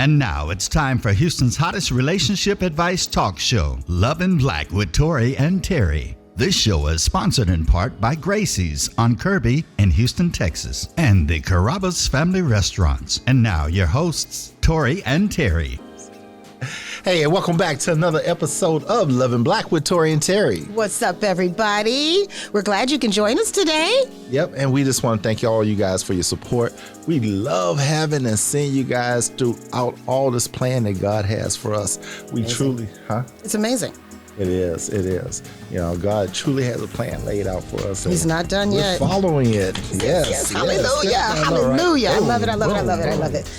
And now it's time for Houston's hottest relationship advice talk show, Love in Black with Tory and Teri. This show is sponsored in part by Gracie's on Kirby in Houston, Texas, and the Carrabba's Family Restaurants. And now your hosts, Tory and Teri. Hey, and welcome back to another episode of Love in Black with Tory and Teri. What's up, everybody? We're glad you can join us today. Yep, and we just want to thank all you guys for your support. We love having and seeing you guys throughout all this plan that God has for us. We truly, It's amazing. It is. You know, God truly has a plan laid out for us. He's not done yet. Following it. Yes. Hallelujah. Hallelujah. I love it.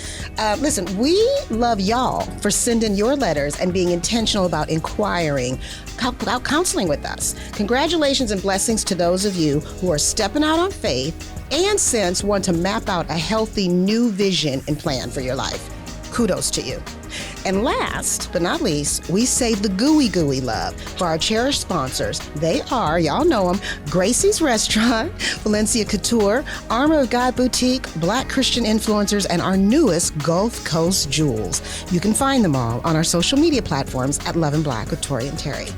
Listen, we love y'all for sending your letters and being intentional about inquiring, about counseling with us. Congratulations and blessings to those of you who are stepping out on faith and since want to map out a healthy new vision and plan for your life. Kudos to you. And last but not least, we save the gooey love for our cherished sponsors. They are, y'all know them, Gracie's Restaurant, Valencia Couture, Armor of God Boutique, Black Christian Influencers, and our newest Gulf Coast Jewels. You can find them all on our social media platforms at Love in Black with Tory and Teri.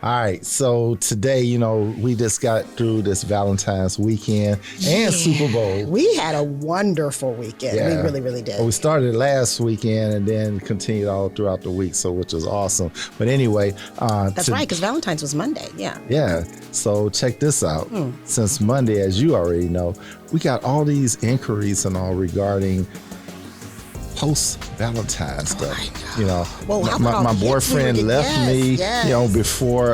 All right, so today, you know, we just got through this Valentine's weekend and Super Bowl. We had a wonderful weekend. Yeah. We really did. We started last weekend and then continued all throughout the week, so which was awesome. But anyway, that's right, because Valentine's was Monday. Yeah. So check this out. Since Monday, as you already know, we got all these inquiries and all regarding post-Valentine stuff. You know, well, my boyfriend left me, you know, before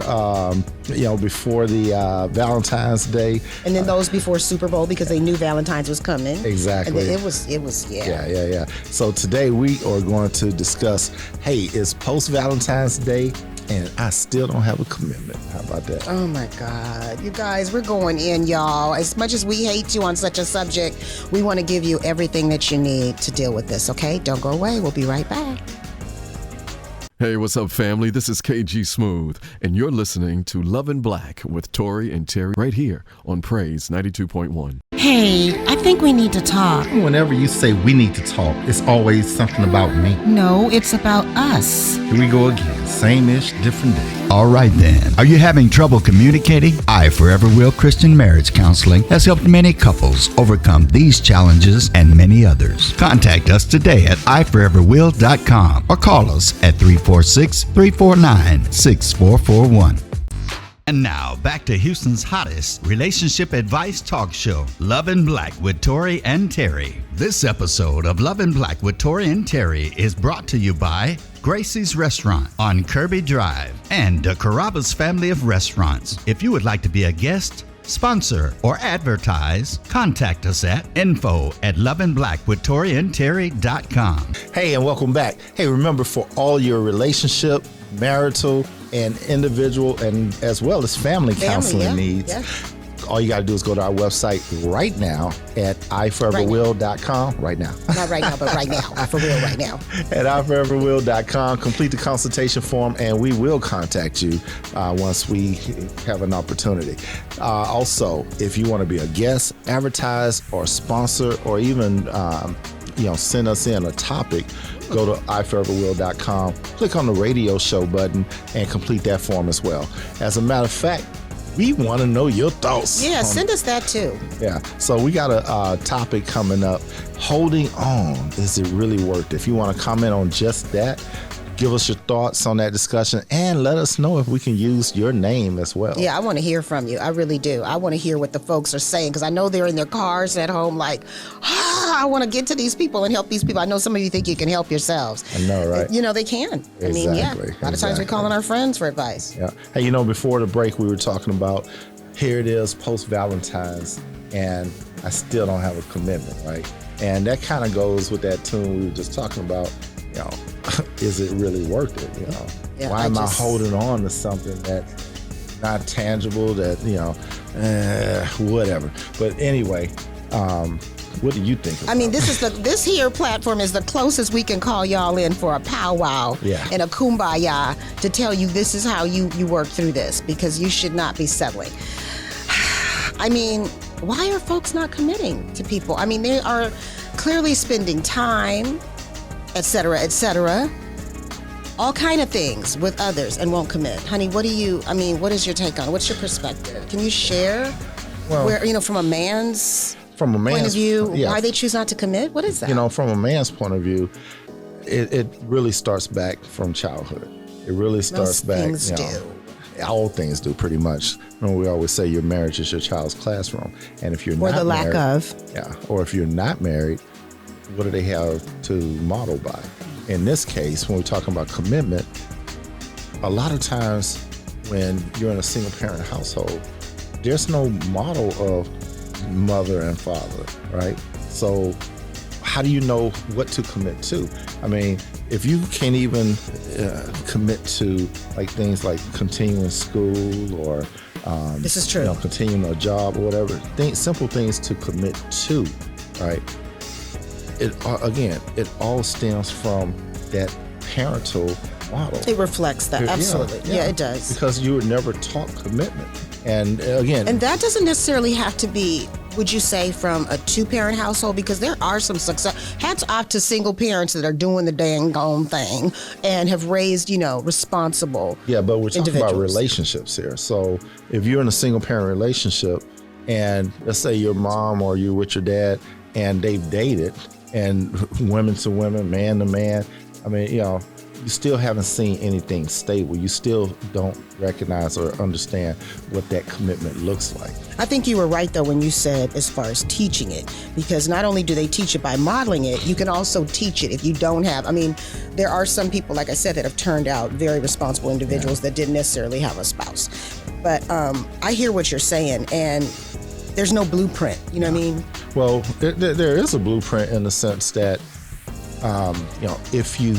the Valentine's Day. And then those before Super Bowl because they knew Valentine's was coming. Exactly. And it was. Yeah. So today we are going to discuss, hey, it's post-Valentine's Day and I still don't have a commitment. How about that? Oh my God. You guys, we're going in, y'all. As much as we hate you on such a subject, we want to give you everything that you need to deal with this, okay? Don't go away. We'll be right back. Hey, what's up, family? This is KG Smooth, and you're listening to Love in Black with Tory and Teri right here on Praise 92.1. Hey, I think we need to talk. Whenever you say we need to talk, it's always something about me. No, it's about us. Here we go again. Same-ish, different day. All right then. Are you having trouble communicating? I Forever Will Christian Marriage Counseling has helped many couples overcome these challenges and many others. Contact us today at iforeverwill.com or call us at 346-349-6441. And now, back to Houston's hottest relationship advice talk show, Love in Black with Tory and Teri. This episode of Love in Black with Tory and Teri is brought to you by Gracie's Restaurant on Kirby Drive and the Carrabba's Family of Restaurants. If you would like to be a guest, sponsor, or advertise, contact us at info@loveandblackwithtoryandterry.com. Hey, and welcome back. Hey, remember, for all your relationship, marital, and individual, and as well as family counseling needs, all you got to do is go to our website right now at iforeverwill.com. Right now. Not right now, but right now. For real, right now. At iforeverwill.com. Complete the consultation form, and we will contact you once we have an opportunity. Also, if you want to be a guest, advertise, or sponsor, or even send us in a topic, go to iforeverwill.com, click on the radio show button, and complete that form as well. As a matter of fact, we want to know your thoughts. Yeah, send us that too. Yeah, so we got a topic coming up. Holding on, is it really worth it? If you want to comment on just that, give us your thoughts on that discussion and let us know if we can use your name as well. Yeah, I want to hear from you. I really do. I want to hear what the folks are saying because I know they're in their cars at home like, I want to get to these people and help these people. I know some of you think you can help yourselves. I know, right? You know, they can. Exactly. I mean, a lot of times we call on our friends for advice. Yeah. Hey, before the break, we were talking about, here it is, post-Valentine's, and I still don't have a commitment, right? And that kind of goes with that tune we were just talking about, is it really worth it? Yeah, why am I holding on to something that's not tangible, that, whatever. But anyway, what do you think about this here platform is the closest we can call y'all in for a powwow and a kumbaya to tell you this is how you work through this, because you should not be settling. I mean, why are folks not committing to people? I mean, they are clearly spending time, et cetera, all kind of things with others and won't commit. Honey, what is your take on it? What's your perspective? Can you share from a man's point of view, why they choose not to commit? What is that? From a man's point of view, it really starts back from childhood. It really starts back. Most things do. All things do, pretty much. We always say your marriage is your child's classroom, and if you're not the lack married, of, or if you're not married, what do they have to model by? In this case, when we're talking about commitment, a lot of times when you're in a single parent household, there's no model of mother and father, right? So how do you know what to commit to? I mean, if you can't even commit to like things like continuing school or this is true, continuing a job or whatever, simple things to commit to, right? It all stems from that parental model. It reflects that, absolutely. Yeah, it does. Because you were never taught commitment. And again... And that doesn't necessarily have to be, would you say, from a two-parent household? Because there are some success... Hats off to single parents that are doing the dang on thing and have raised, responsible Yeah, but we're talking about individuals. relationships here. So if you're in a single-parent relationship and let's say your mom or you're with your dad and they've dated and women to women, man to man, I mean, you still haven't seen anything stable. You still don't recognize or understand what that commitment looks like. I think you were right, though, when you said as far as teaching it, because not only do they teach it by modeling it, you can also teach it if you don't have. I mean, there are some people, like I said, that have turned out very responsible individuals that didn't necessarily have a spouse. But I hear what you're saying, and there's no blueprint. You know what I mean? Well, there is a blueprint in the sense that, if you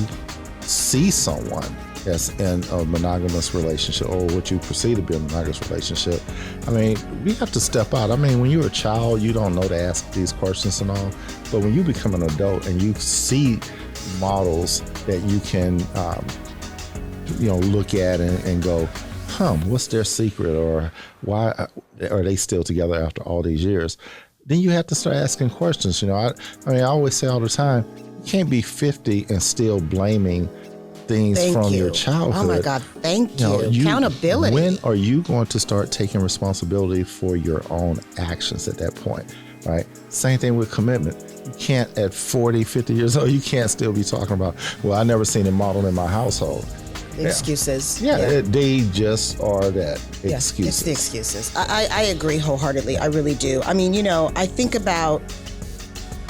see someone that's in a monogamous relationship or what you perceive to be a monogamous relationship, I mean, we have to step out. I mean, when you're a child, you don't know to ask these questions and all, but when you become an adult and you see models that you can, look at and go, what's their secret, or why are they still together after all these years? Then you have to start asking questions. I always say all the time, you can't be 50 and still blaming things from your childhood. Oh my God, thank you. Accountability. When are you going to start taking responsibility for your own actions at that point, right? Same thing with commitment. You can't at 40, 50 years old, you can't still be talking about, well, I never seen it modeled in my household. Excuses. Yeah, they just are that, excuses. It's the excuses. I agree wholeheartedly. I really do. I mean, I think about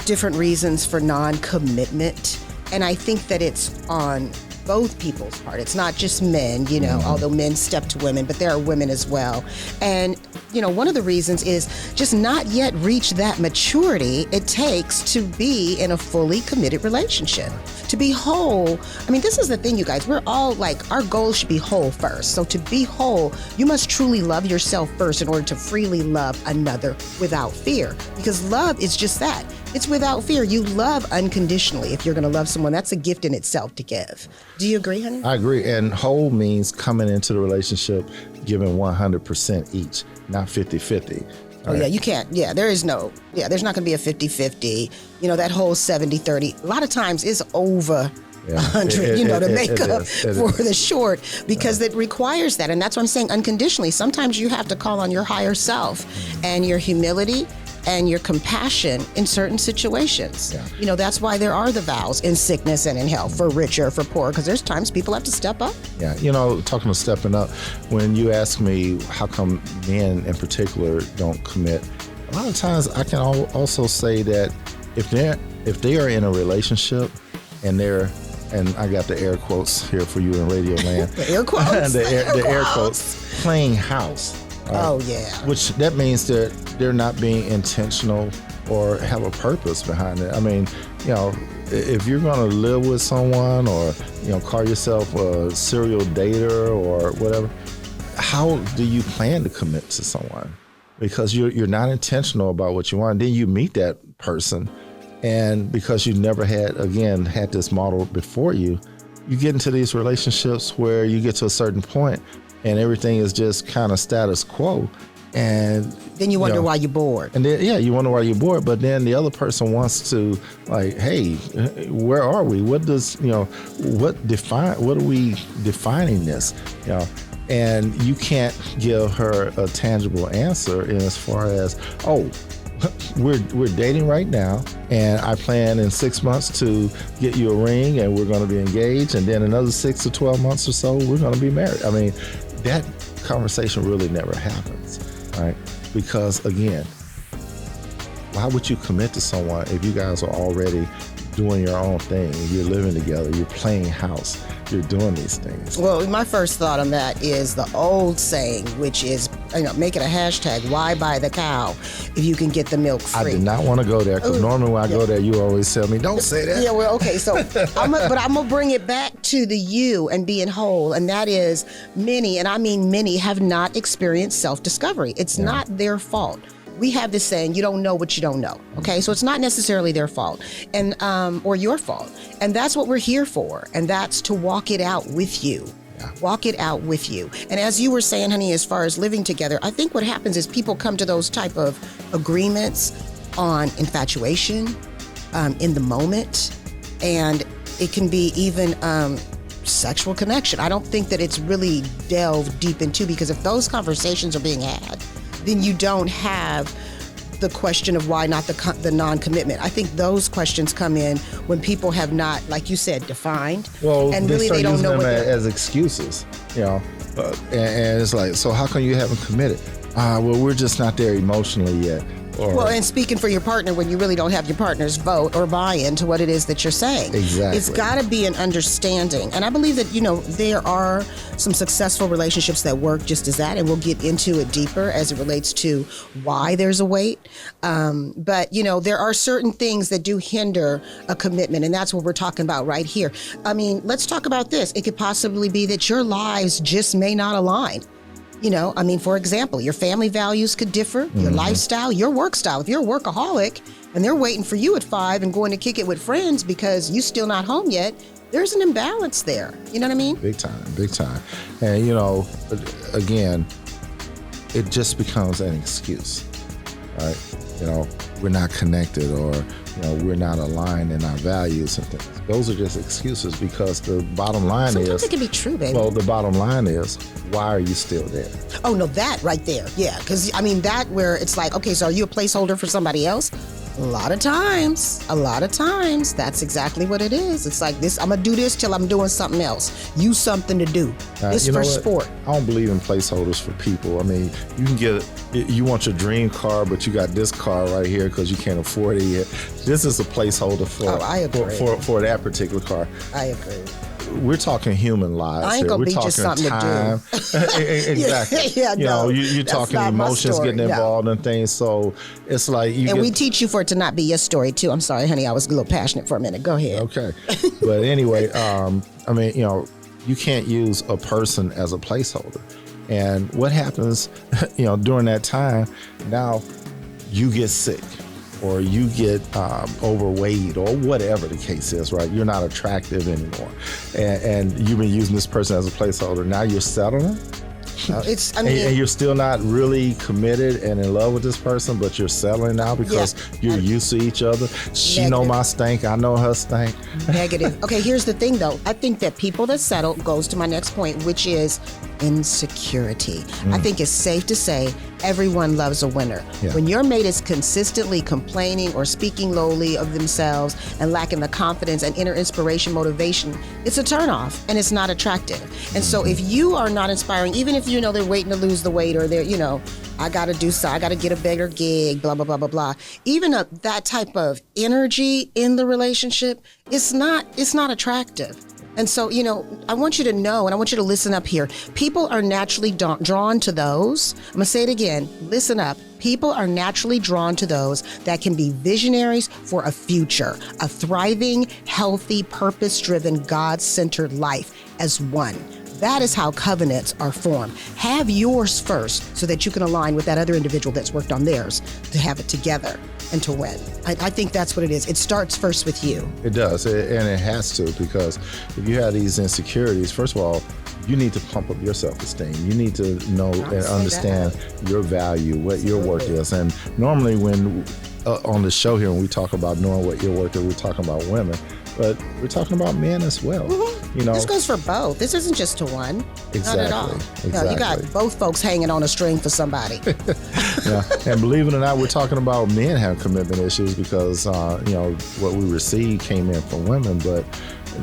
different reasons for non-commitment, and I think that it's on both people's part. It's not just men, although men step to women, but there are women as well. And, one of the reasons is just not yet reach that maturity it takes to be in a fully committed relationship. To be whole, I mean, this is the thing, you guys, we're all like, our goals should be whole first. So to be whole, you must truly love yourself first in order to freely love another without fear. Because love is just that. It's without fear. You love unconditionally. If you're going to love someone, that's a gift in itself to give. Do you agree, honey? I agree. And whole means coming into the relationship giving 100% each, not 50-50. Oh, yeah, you can't. Yeah, there's not going to be a 50-50. That whole 70-30, a lot of times is over 100, to make up for the short, because it requires that. And that's what I'm saying, unconditionally. Sometimes you have to call on your higher self and your humility and your compassion in certain situations. Yeah. That's why there are the vows in sickness and in health, for richer, for poor, because there's times people have to step up. Yeah, talking about stepping up, when you ask me how come men in particular don't commit, a lot of times I can also say that if they are in a relationship and I got the air quotes here for you in radio land. The air quotes. the air quotes, playing house. Oh, yeah. Which that means that they're not being intentional or have a purpose behind it. I mean, if you're going to live with someone or, call yourself a serial dater or whatever, how do you plan to commit to someone? Because you're not intentional about what you want. Then you meet that person, and because you never had this model before you get into these relationships where you get to a certain point and everything is just kind of status quo, And then you wonder why you're bored. And then, you wonder why you're bored. But then the other person wants to, like, hey, where are we? What does, what are we defining this? And you can't give her a tangible answer in as far as, we're dating right now, and I plan in 6 months to get you a ring, and we're going to be engaged, and then another 6 to 12 months or so, we're going to be married. I mean, that conversation really never happens, right? Because again, why would you commit to someone if you guys are already doing your own thing? You're living together, you're playing house, you're doing these things. Well, my first thought on that is the old saying, which is, make it a hashtag, why buy the cow if you can get the milk free? I did not want to go there, because normally when I go there, you always tell me, don't say that. Yeah, well, okay, so I'm going to bring it back to the you and being whole, and that is many, and I mean many, have not experienced self-discovery. It's not their fault. We have this saying, you don't know what you don't know. Okay, so it's not necessarily their fault and or your fault. And that's what we're here for. And that's to walk it out with you. Yeah. Walk it out with you. And as you were saying, honey, as far as living together, I think what happens is people come to those type of agreements on infatuation, in the moment, and it can be even sexual connection. I don't think that it's really delved deep into, because if those conversations are being had, then you don't have the question of why not the non-commitment. I think those questions come in when people have not, like you said, defined. Well, and really they don't know what as excuses, and it's like, so how come you haven't committed? Well, we're just not there emotionally yet. Well, and speaking for your partner when you really don't have your partner's vote or buy-in to what it is that you're saying. Exactly. It's got to be an understanding. And I believe that, there are some successful relationships that work just as that, and we'll get into it deeper as it relates to why there's a wait. But, there are certain things that do hinder a commitment, and that's what we're talking about right here. I mean, let's talk about this. It could possibly be that your lives just may not align. For example, your family values could differ, your lifestyle, your work style. If you're a workaholic and they're waiting for you at 5 and going to kick it with friends because you're still not home yet, there's an imbalance there. You know what I mean? Big time. And, again, it just becomes an excuse, right? We're not connected, or, we're not aligned in our values and things. Those are just excuses, because the bottom line Sometimes it can be true, baby. Well, the bottom line is, why are you still there? Oh, no, that right there. Yeah, because, that where it's like, okay, so are you a placeholder for somebody else? A lot of times, that's exactly what it is. It's like this, I'm going to do this till I'm doing something else. Use something to do. It's for sport. I don't believe in placeholders for people. I mean, you want your dream car, but you got this car right here because you can't afford it yet. This is a placeholder for that particular car. I agree. We're talking human lives. I ain't gonna We're be talking just something time. to do. Exactly. You're talking emotions getting involved and things. So it's like we teach you for it to not be your story too. I'm sorry, honey. I was a little passionate for a minute. Go ahead. Okay. But anyway, you can't use a person as a placeholder. And what happens, during that time, now you get sick, or you get overweight, or whatever the case is, right? You're not attractive anymore. And you've been using this person as a placeholder. Now you're settling. And you're still not really committed and in love with this person, but you're settling now because you're used to each other. She know my stank, I know her stank. Negative. Okay, here's the thing though. I think that people that settle goes to my next point, which is insecurity. I think it's safe to say everyone loves a winner. Yeah. When your mate is consistently complaining or speaking lowly of themselves and lacking the confidence and inner inspiration, motivation, it's a turnoff and it's not attractive. And so if you are not inspiring, even if they're waiting to lose the weight, or they're, I got to do so, I got to get a bigger gig, blah, blah, blah, blah, blah. Even that type of energy in the relationship, it's not attractive. And so, I want you to know, and I want you to listen up here. People are naturally drawn to those. I'm going to say it again. Listen up. People are naturally drawn to those that can be visionaries for a future, a thriving, healthy, purpose-driven, God-centered life as one. That is how covenants are formed. Have yours first so that you can align with that other individual that's worked on theirs to have it together and to win. I think that's what it is. It starts first with you. It does, and it has to, because if you have these insecurities, first of all, you need to pump up your self-esteem. You need to know and understand your value, what your worth is. And normally when on the show here, when we talk about knowing what your worth is, we're talking about women, but we're talking about men as well. Mm-hmm. You know, this goes for both. This isn't just to one. Exactly. Not at all. Exactly. No, you got both folks hanging on a string for somebody. Yeah. And believe it or not, we're talking about men having commitment issues because, what we receive came in from women, but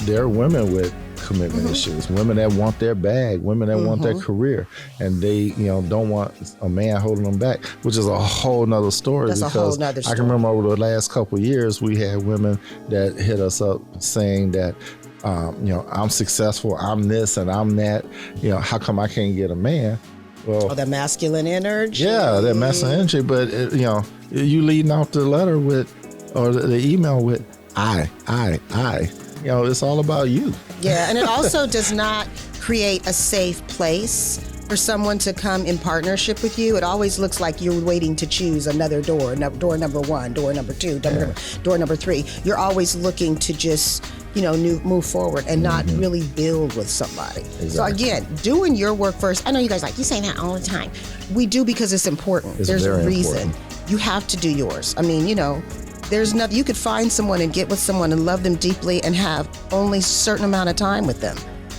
there are women with commitment issues, women that want their bag, women that want their career, and they, don't want a man holding them back, which is a whole nother story. That's because a whole nother story. I can remember over the last couple of years, we had women that hit us up saying that, I'm successful, I'm this and I'm that, how come I can't get a man? Well, the masculine energy. Yeah, that masculine energy, but you leading off the letter or the email with I. It's all about you. Yeah, and it also does not create a safe place for someone to come in partnership with you. It always looks like you're waiting to choose another door number one, door number two, door number three. You're always looking to just, move forward and not really build with somebody. Exactly. So again, doing your work first. I know you guys you say that all the time. We do because it's important. There's a reason. Important. You have to do yours. I mean, there's nothing, you could find someone and get with someone and love them deeply and have only a certain amount of time with them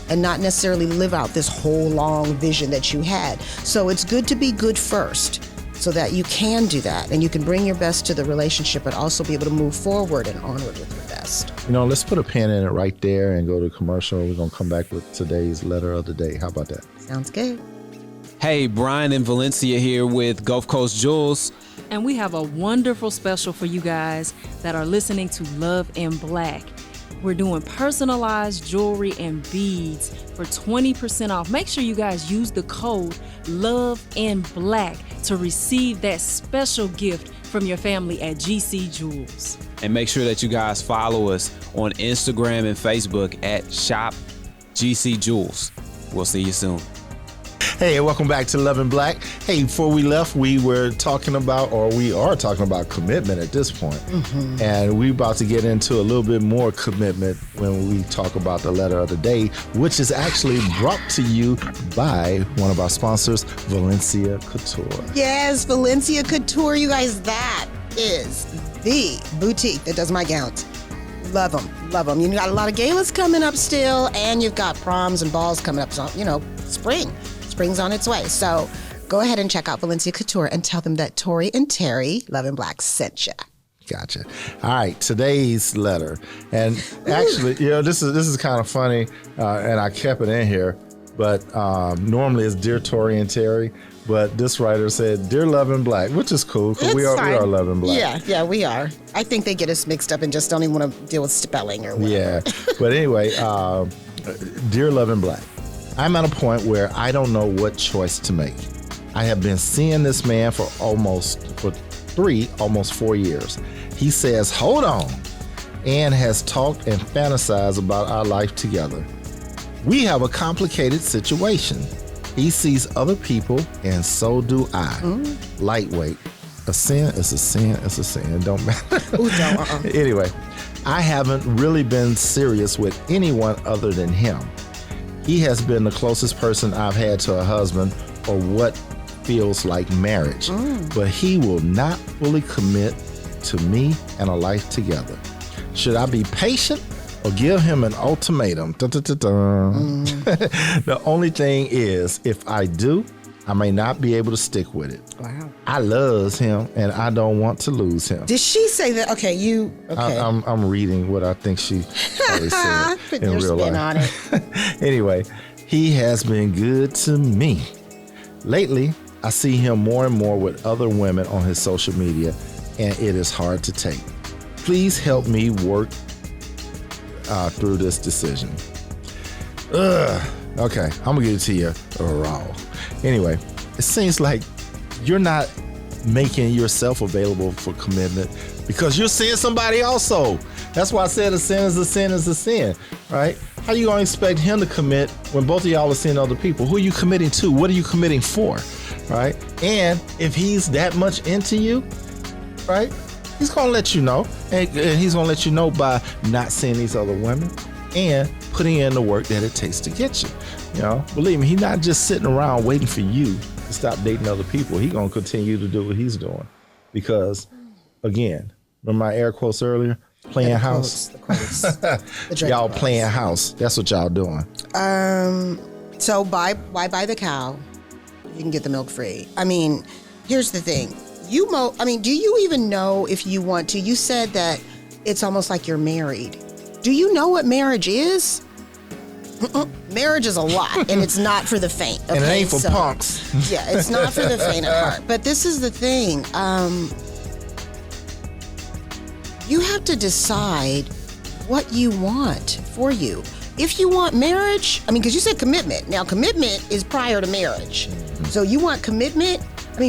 and not necessarily live out this whole long vision that you had. So it's good to be good first so that you can do that and you can bring your best to the relationship but also be able to move forward and onward with your best. Let's put a pin in it right there and go to commercial. We're going to come back with today's letter of the day. How about that? Sounds good. Hey, Brian and Valencia here with Gulf Coast Jewels. And we have a wonderful special for you guys that are listening to Love in Black. We're doing personalized jewelry and beads for 20% off. Make sure you guys use the code Love in Black to receive that special gift from your family at GC Jewels. And make sure that you guys follow us on Instagram and Facebook at Shop GC Jewels. We'll see you soon. Hey, welcome back to Love in Black. Hey, before we left, we are talking about commitment at this point. And we're about to get into a little bit more commitment when we talk about the letter of the day, which is actually brought to you by one of our sponsors, Valencia Couture. Yes, Valencia Couture, you guys, that is the boutique that does my gowns. Love them, love them. You got a lot of galas coming up still, and you've got proms and balls coming up, so, Spring's on its way. So go ahead and check out Valencia Couture and tell them that Tory and Teri, Love in Black, sent you. Gotcha. All right, today's letter. And actually, this is kind of funny, and I kept it in here, but normally it's Dear Tory and Teri, but this writer said, Dear Love in Black, which is cool, because we are Love in Black. Yeah, we are. I think they get us mixed up and just don't even want to deal with spelling or whatever. Yeah, but anyway, Dear Love in Black, I'm at a point where I don't know what choice to make. I have been seeing this man for almost 4 years. He says, hold on, and has talked and fantasized about our life together. We have a complicated situation. He sees other people, and so do I. Lightweight. A sin is a sin is a sin. It don't matter. Ooh, don't, Anyway, I haven't really been serious with anyone other than him. He has been the closest person I've had to a husband or what feels like marriage, but he will not fully commit to me and a life together. Should I be patient or give him an ultimatum? The only thing is, if I do, I may not be able to stick with it. Wow. I loves him and I don't want to lose him. Did she say that? Okay. I'm reading what I think she probably said in real life. On it. Anyway, he has been good to me. Lately, I see him more and more with other women on his social media, and it is hard to take. Please help me work through this decision. Okay, I'm gonna give it to you raw. Anyway, it seems like you're not making yourself available for commitment because you're seeing somebody also. That's why I said a sin is a sin is a sin, right? How you gonna expect him to commit when both of y'all are seeing other people? Who are you committing to? What are you committing for? Right? And if he's that much into you, right, he's gonna let you know. And he's gonna let you know by not seeing these other women and putting in the work that it takes to get you. You know, believe me, he's not just sitting around waiting for you to stop dating other people. He's gonna continue to do what he's doing. Because again, remember my air quotes earlier? Playing house. The quotes. Y'all playing house. That's what y'all doing. So why buy the cow? You can get the milk free. I mean, here's the thing. Do you even know if you want to? You said that it's almost like you're married. Do you know what marriage is? Marriage is a lot, and it's not for the faint. Okay? And it ain't for punks. Yeah, it's not for the faint of heart. But this is the thing. You have to decide what you want for you. If you want marriage, because you said commitment. Now, commitment is prior to marriage. So you want commitment?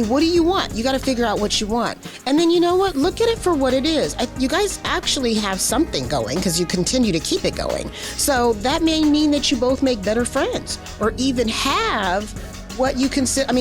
What do you want? You got to figure out what you want. And then you know what? Look at it for what it is. You guys actually have something going because you continue to keep it going. So that may mean that you both make better friends or even have what you consider,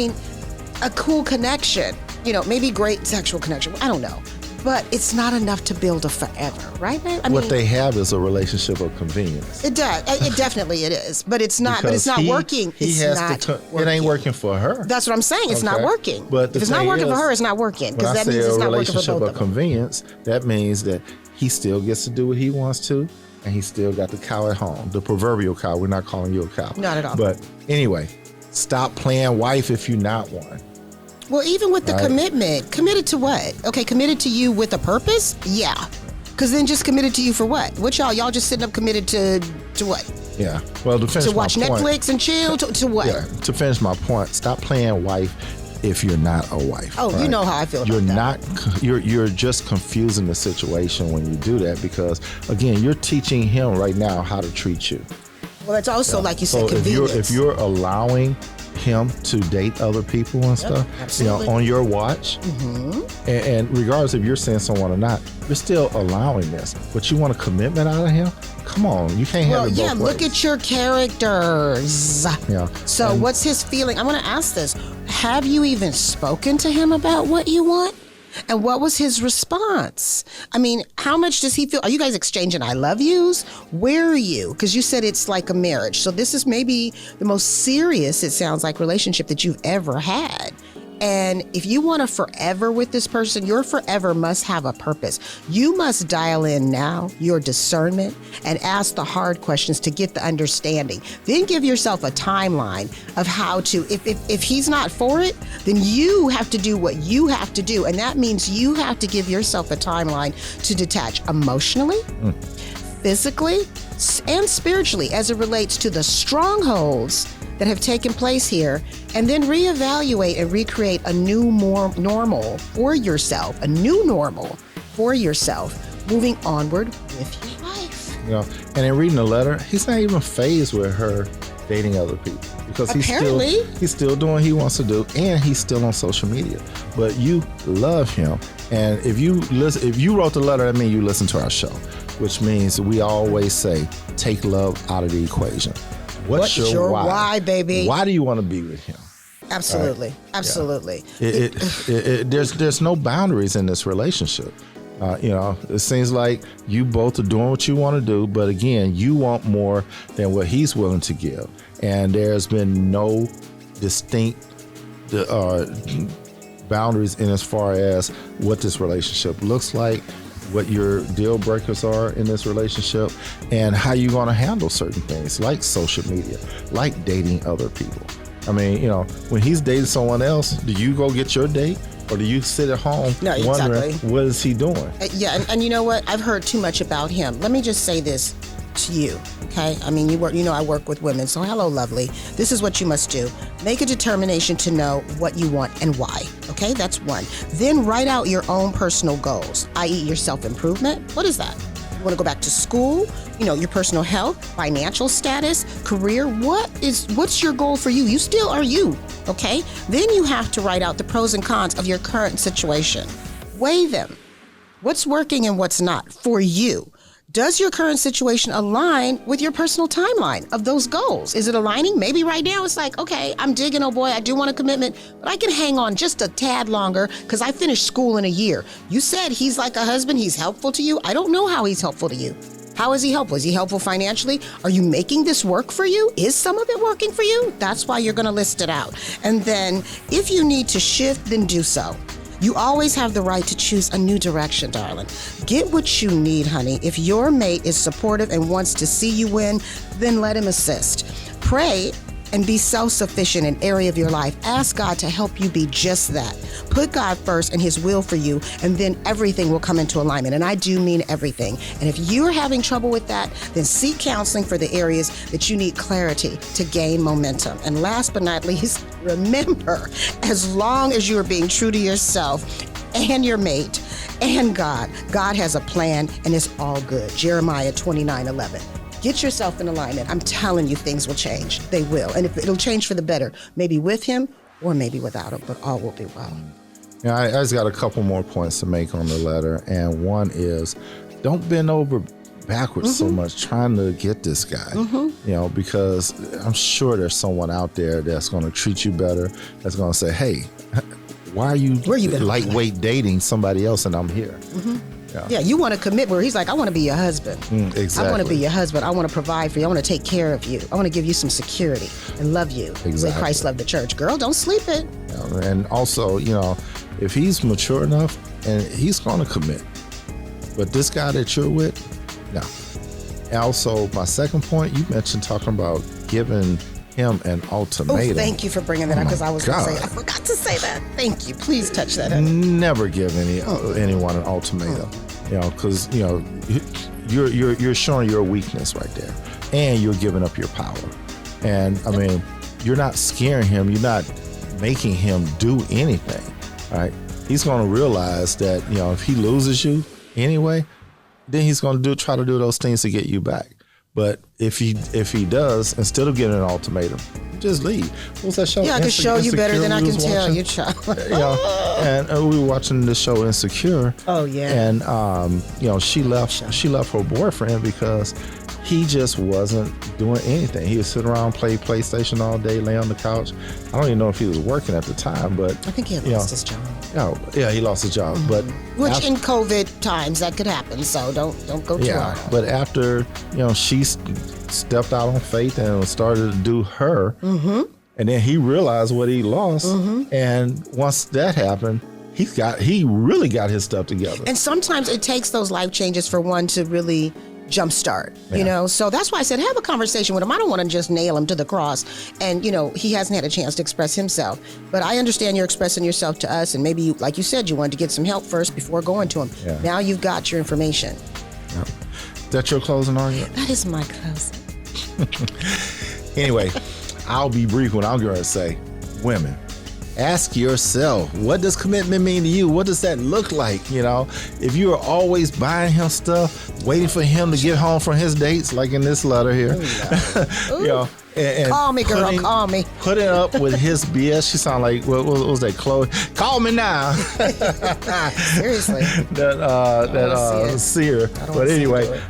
a cool connection. Maybe great sexual connection. I don't know. But it's not enough to build a forever, right? What they have is a relationship of convenience. It does. It definitely it is. But it's not. But it's not working. It ain't working for her. That's what I'm saying. It's not working. But if it's not working for her, it's not working. Because that means it's not working for both of them. Relationship of convenience. That means that he still gets to do what he wants to, and he still got the cow at home, the proverbial cow. We're not calling you a cow. Not at all. But anyway, stop playing wife if you're not one. Well, even with the commitment, committed to what? Okay, committed to you with a purpose? Yeah. Because then just committed to you for what? What y'all just sitting up committed to what? Yeah. Well, to finish to watch my Netflix point, and chill? To what? Yeah. To finish my point, stop playing wife if you're not a wife. Oh, right? You know how I feel about that. You're just confusing the situation when you do that because, again, you're teaching him right now how to treat you. Well, it's also, like you said, convenience. If you're allowing him to date other people and stuff, on your watch, and regardless if you're seeing someone or not, you're still allowing this. But you want a commitment out of him? Come on, you can't have it both ways. Look at your characters. Yeah. So what's his feeling? I'm going to ask this. Have you even spoken to him about what you want? And what was his response? How much does he feel? Are you guys exchanging I love yous? Where are you? Because you said it's like a marriage. So this is maybe the most serious, it sounds like, relationship that you've ever had. And if you want to forever with this person, your forever must have a purpose. You must dial in now your discernment and ask the hard questions to get the understanding. Then give yourself a timeline of how to, if he's not for it, then you have to do what you have to do. And that means you have to give yourself a timeline to detach emotionally, physically, and spiritually as it relates to the strongholds that have taken place here, and then reevaluate and recreate a new normal for yourself, moving onward with your life. And in reading the letter, he's not even fazed with her dating other people because he's still doing what he wants to do, and he's still on social media. But you love him, and if you wrote the letter, that means you listen to our show, which means we always say take love out of the equation. What's your why, baby? Why do you want to be with him? Absolutely, right? Absolutely. Yeah. There's no boundaries in this relationship. It seems like you both are doing what you want to do, but again, you want more than what he's willing to give, and there's been no distinct boundaries in as far as what this relationship looks like, what your deal breakers are in this relationship, and how you're going to handle certain things like social media, like dating other people. When he's dating someone else, do you go get your date, or do you sit at home wondering what is he doing? And you know what? I've heard too much about him. Let me just say this to you, okay? I work with women, so hello, lovely. This is what you must do. Make a determination to know what you want and why, okay? That's one. Then write out your own personal goals, i.e. your self-improvement. What is that? You want to go back to school? Your personal health, financial status, career. What's your goal for you? You still are you, okay? Then you have to write out the pros and cons of your current situation. Weigh them. What's working and what's not for you. Does your current situation align with your personal timeline of those goals? Is it aligning? Maybe right now it's like, okay, I'm digging, oh boy, I do want a commitment, but I can hang on just a tad longer because I finished school in a year. You said he's like a husband, he's helpful to you. I don't know how he's helpful to you. How is he helpful? Is he helpful financially? Are you making this work for you? Is some of it working for you? That's why you're going to list it out. And then if you need to shift, then do so. You always have the right to choose a new direction, darling. Get what you need, honey. If your mate is supportive and wants to see you win, then let him assist. Pray and be self-sufficient in an area of your life. Ask God to help you be just that. Put God first and his will for you, and then everything will come into alignment. And I do mean everything. And if you're having trouble with that, then seek counseling for the areas that you need clarity to gain momentum. And last but not least, remember, as long as you are being true to yourself and your mate and God, God has a plan and it's all good. Jeremiah 29:11. Get yourself in alignment. I'm telling you, things will change. They will. And if it'll change for the better, maybe with him or maybe without him, but all will be well. Yeah, I just got a couple more points to make on the letter. And one is, don't bend over backwards so much trying to get this guy, because I'm sure there's someone out there that's going to treat you better, that's going to say, hey, why are you lightweight dating somebody else and I'm here? Yeah, you want to commit where he's like, I want to be your husband. Exactly. I want to be your husband. I want to provide for you. I want to take care of you. I want to give you some security and love you. Exactly. The way Christ loved the church. Girl, don't sleep it. And also, if he's mature enough, and he's going to commit. But this guy that you're with, no. And also, my second point, you mentioned talking about giving him an ultimatum. Oh, thank you for bringing that up, because I was going to say, I forgot to say that. Thank you. Please touch that. Never give anyone an ultimatum, because you're showing your weakness right there, and you're giving up your power. And I mean, you're not scaring him. You're not making him do anything. Right? He's going to realize that if he loses you anyway, then he's going to try to do those things to get you back. But if he does, instead of getting an ultimatum, just leave. What was that show? Yeah, I can show you better than I can tell you, child. And we were watching the show Insecure. Oh yeah. And she left her boyfriend because he just wasn't doing anything. He was sitting around, play PlayStation all day, lay on the couch. I don't even know if he was working at the time, but I think he had lost his job. Yeah, he lost his job. But which in COVID times that could happen. So don't go too hard. But after she stepped out on faith and started to do her, and then he realized what he lost, and once that happened, he really got his stuff together. And sometimes it takes those life changes for one to really jumpstart, so that's why I said have a conversation with him. I don't want to just nail him to the cross, and he hasn't had a chance to express himself, but I understand you're expressing yourself to us, and maybe you, like you said, you wanted to get some help first before going to him. Now you've got your information. Is that your closing argument? That is my closing. Anyway, I'll be brief when I'm going to say, women, ask yourself, what does commitment mean to you? What does that look like? If you are always buying him stuff, waiting for him to get home from his dates, like in this letter here, and call me, girl, call me. Putting up with his BS. She sound like, what was that, Chloe? Call me now. Seriously. that seer. But anyway,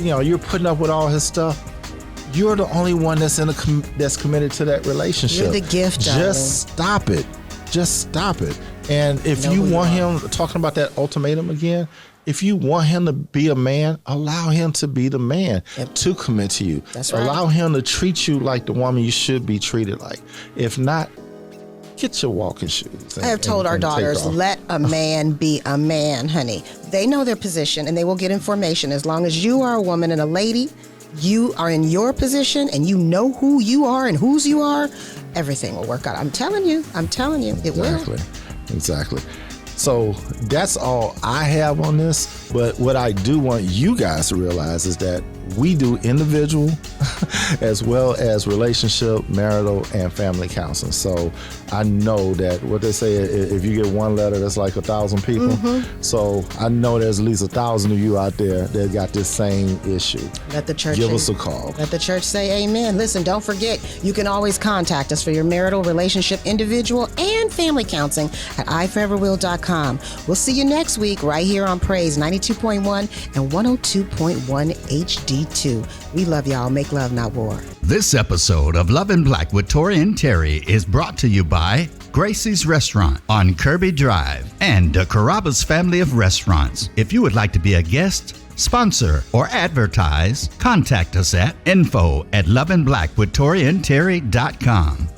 you're putting up with all his stuff. You're the only one that's that's committed to that relationship. You're the gift. Just stop it. Just stop it. And if you want him, talking about that ultimatum again, if you want him to be a man, allow him to be the man to commit to you. That's right. Allow him to treat you like the woman you should be treated like. If not, get your walking shoes. I have told our daughters, let a man be a man, honey. They know their position and they will get information. As long as you are a woman and a lady, you are in your position and you know who you are and whose you are, everything will work out. I'm telling you, it will. Exactly. So that's all I have on this. But what I do want you guys to realize is that we do individual as well as relationship, marital, and family counseling. So I know that what they say, if you get one letter, that's like 1,000 people. So I know there's at least 1,000 of you out there that got this same issue. Let the church give us a call. Let the church say amen. Listen, don't forget, you can always contact us for your marital, relationship, individual, and family counseling at iforeverwill.com. We'll see you next week right here on Praise 92.1 and 102.1 HD2. We love y'all. Make love, not war. This episode of Love in Black with Tory and Teri is brought to you by Gracie's Restaurant on Kirby Drive and the Carrabba's family of restaurants. If you would like to be a guest, sponsor, or advertise, contact us at info@loveandblackwithtoriandterry.com.